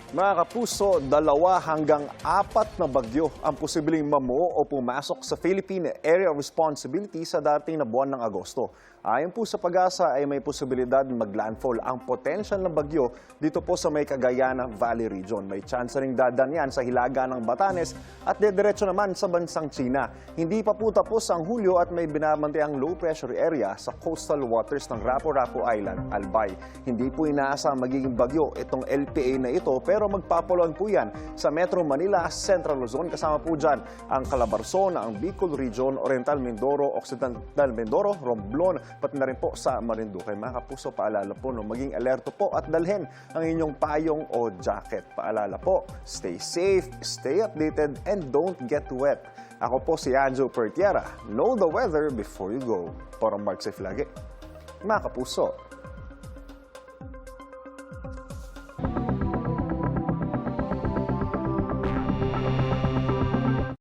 Mga kapuso, 2 hanggang 4 na bagyo ang posibleng mamuo o pumasok sa Philippine Area of Responsibility sa dating na buwan ng Agosto. Ayon po sa Pag-asa ay may posibilidad mag-landfall ang potential na bagyo dito po sa may Cagayan Valley Region. May chance ring dadan yan sa hilaga ng Batanes at dediretso naman sa bansang China. Hindi pa po tapos ang Hulyo at may binabantayang low pressure area sa coastal waters ng Rapu-Rapu Island, Albay. Hindi po inaasang magiging bagyo itong LPA na ito pero magpapalon po yan sa Metro Manila, Central Luzon. Kasama po dyan ang Calabarzon, ang Bicol Region, Oriental Mindoro, Occidental Mindoro, Romblon, pati na rin po sa Marinduque. Mga kapuso, paalala po, maging alerto po at dalhin ang inyong payong o jacket. Paalala po, stay safe, stay updated, and don't get wet. Ako po si Anjo Pertiera. Know the weather before you go. Para Mark Safe lagi. Mga kapuso.